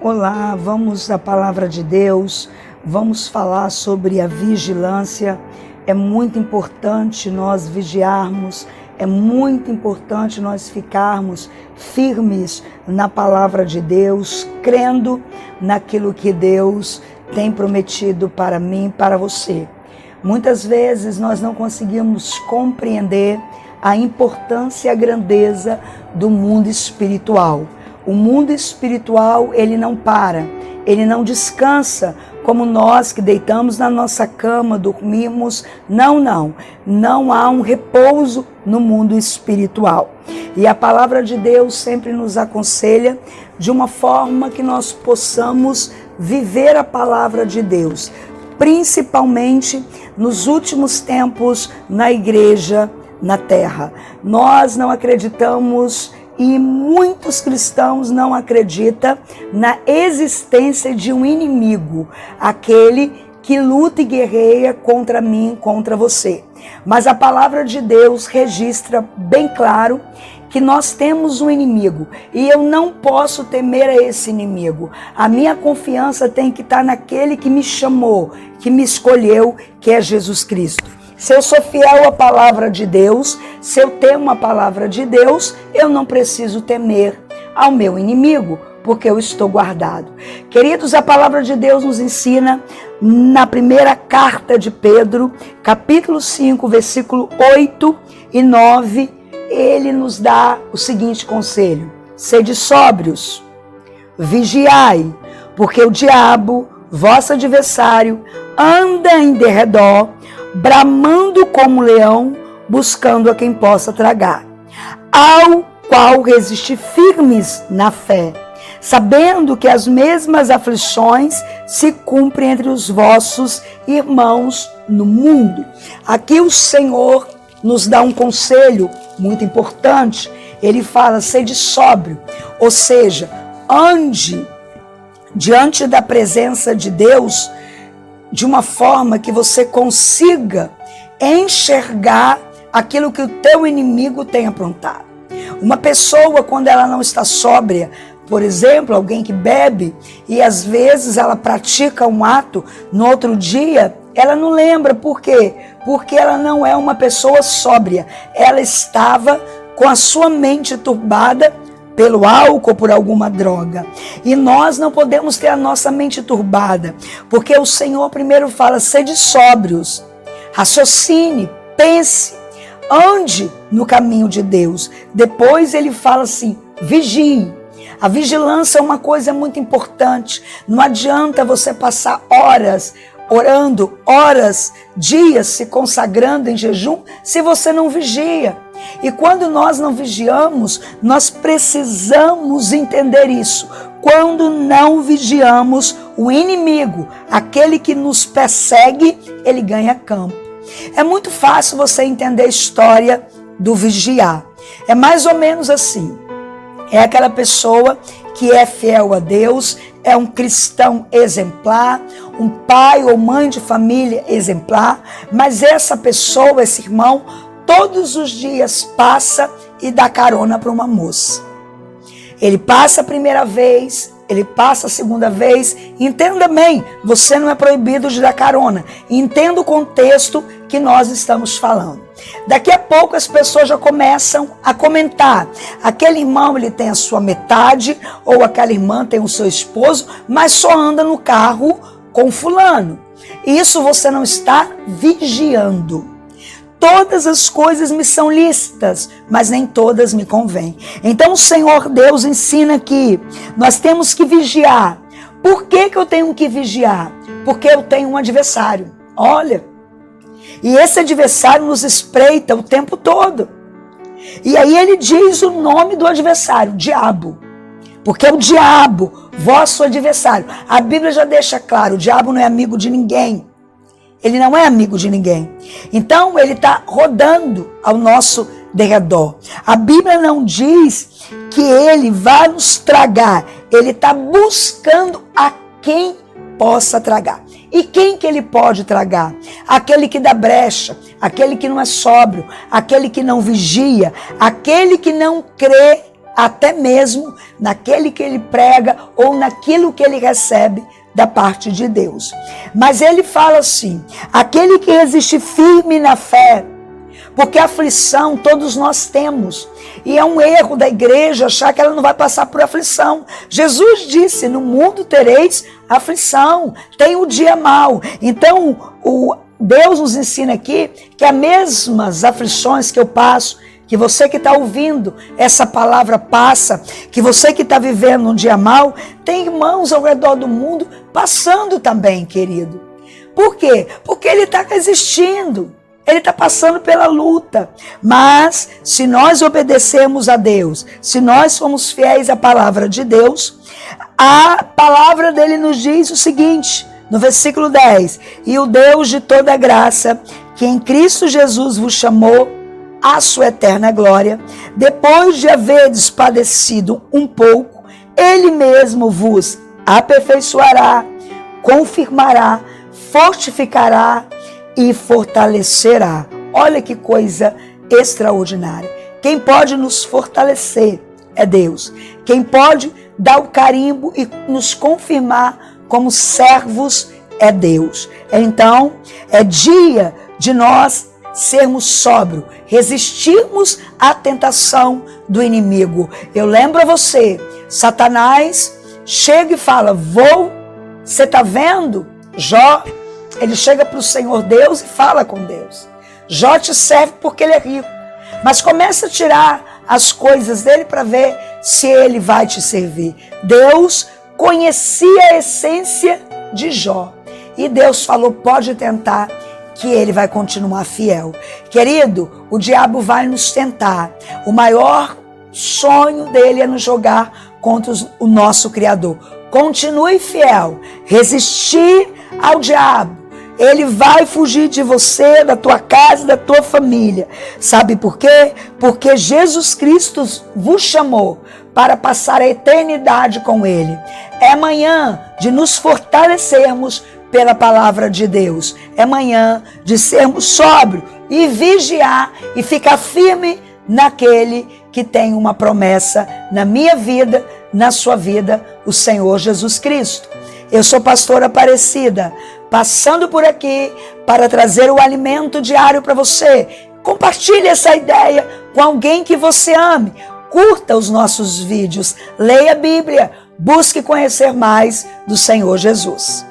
Olá, vamos à palavra de Deus, vamos falar sobre a vigilância. É muito importante nós vigiarmos, é muito importante nós ficarmos firmes na palavra de Deus, crendo naquilo que Deus tem prometido para mim e para você. Muitas vezes nós não conseguimos compreender a importância e a grandeza do mundo espiritual. O mundo espiritual, ele não para, ele não descansa, como nós que deitamos na nossa cama, dormimos. Não há um repouso no mundo espiritual. E a palavra de Deus sempre nos aconselha de uma forma que nós possamos viver a palavra de Deus, principalmente nos últimos tempos na igreja, na terra. Nós não acreditamos e muitos cristãos não acreditam na existência de um inimigo, aquele que luta e guerreia contra mim, contra você. Mas a palavra de Deus registra bem claro que nós temos um inimigo e eu não posso temer a esse inimigo. A minha confiança tem que estar naquele que me chamou, que me escolheu, que é Jesus Cristo. Se eu sou fiel à palavra de Deus, se eu temo a palavra de Deus, eu não preciso temer ao meu inimigo, porque eu estou guardado. Queridos, a palavra de Deus nos ensina na primeira carta de Pedro, capítulo 5, versículo 8 e 9, ele nos dá o seguinte conselho: sede sóbrios, vigiai, porque o diabo, vosso adversário, anda em derredor, bramando como leão, buscando a quem possa tragar, ao qual resistir firmes na fé, sabendo que as mesmas aflições se cumprem entre os vossos irmãos no mundo. Aqui o Senhor nos dá um conselho muito importante. Ele fala: sede sóbrio, ou seja, ande diante da presença de Deus de uma forma que você consiga enxergar aquilo que o teu inimigo tem aprontado. Uma pessoa, quando ela não está sóbria, por exemplo, alguém que bebe e às vezes ela pratica um ato, no outro dia ela não lembra. Por quê? Porque ela não é uma pessoa sóbria. Ela estava com a sua mente turbada pelo álcool, por alguma droga. E nós não podemos ter a nossa mente turbada, porque o Senhor primeiro fala: sede sóbrios, raciocine, pense, ande no caminho de Deus. Depois ele fala assim: vigie. A vigilância é uma coisa muito importante. Não adianta você passar horas orando, horas, dias se consagrando em jejum, se você não vigia. E quando nós não vigiamos, nós precisamos entender isso. Quando não vigiamos, o inimigo, aquele que nos persegue, ele ganha campo. É muito fácil você entender a história do vigiar. É mais ou menos assim. É aquela pessoa que é fiel a Deus, é um cristão exemplar, um pai ou mãe de família exemplar, mas essa pessoa, esse irmão, todos os dias passa e dá carona para uma moça. Ele passa a primeira vez, ele passa a segunda vez. Entenda bem, você não é proibido de dar carona. Entenda o contexto que nós estamos falando. Daqui a pouco as pessoas já começam a comentar: aquele irmão, ele tem a sua metade, ou aquela irmã tem o seu esposo, mas só anda no carro com fulano. Isso você não está vigiando. Todas as coisas me são lícitas, mas nem todas me convêm. Então o Senhor Deus ensina que nós temos que vigiar. Por que eu tenho que vigiar? Porque eu tenho um adversário. Olha, e esse adversário nos espreita o tempo todo. E aí ele diz o nome do adversário: diabo. Porque é o diabo, vosso adversário. A Bíblia já deixa claro: o diabo não é amigo de ninguém. Ele não é amigo de ninguém. Então ele está rodando ao nosso derredor. A Bíblia não diz que ele vai nos tragar. Ele está buscando a quem possa tragar. E quem que ele pode tragar? Aquele que dá brecha, aquele que não é sóbrio, aquele que não vigia, aquele que não crê até mesmo naquele que ele prega ou naquilo que ele recebe da parte de Deus. Mas ele fala assim: aquele que resiste firme na fé, porque aflição todos nós temos. E é um erro da igreja achar que ela não vai passar por aflição. Jesus disse: no mundo tereis aflição, tem o dia mau. Então, Deus nos ensina aqui que as mesmas aflições que eu passo, que você que está ouvindo essa palavra passa, que você que está vivendo um dia mau, tem irmãos ao redor do mundo passando também, querido. Por quê? Porque ele está resistindo. Ele está passando pela luta. Mas, se nós obedecermos a Deus, se nós formos fiéis à palavra de Deus, a palavra dele nos diz o seguinte, no versículo 10: e o Deus de toda graça, que em Cristo Jesus vos chamou à sua eterna glória, depois de haverdes padecido um pouco, ele mesmo vos aperfeiçoará, confirmará, fortificará e fortalecerá. Olha que coisa extraordinária. Quem pode nos fortalecer é Deus. Quem pode dar o carimbo e nos confirmar como servos é Deus. Então, é dia de nós sermos sóbrios, resistirmos à tentação do inimigo. Eu lembro a você, Satanás chega e fala: você está vendo? Jó, ele chega para o Senhor Deus e fala com Deus. Jó te serve porque ele é rico, mas começa a tirar as coisas dele para ver se ele vai te servir. Deus conhecia a essência de Jó e Deus falou: pode tentar, que ele vai continuar fiel. Querido, o diabo vai nos tentar. O maior sonho dele é nos jogar contra o nosso Criador. Continue fiel. Resistir ao diabo, ele vai fugir de você, da tua casa, da tua família. Sabe por quê? Porque Jesus Cristo vos chamou para passar a eternidade com ele. É manhã de nos fortalecermos pela palavra de Deus. É manhã de sermos sóbrios e vigiar e ficar firme naquele que tem uma promessa na minha vida, na sua vida, o Senhor Jesus Cristo. Eu sou pastora Aparecida, passando por aqui para trazer o alimento diário para você. Compartilhe essa ideia com alguém que você ame. Curta os nossos vídeos, leia a Bíblia, busque conhecer mais do Senhor Jesus.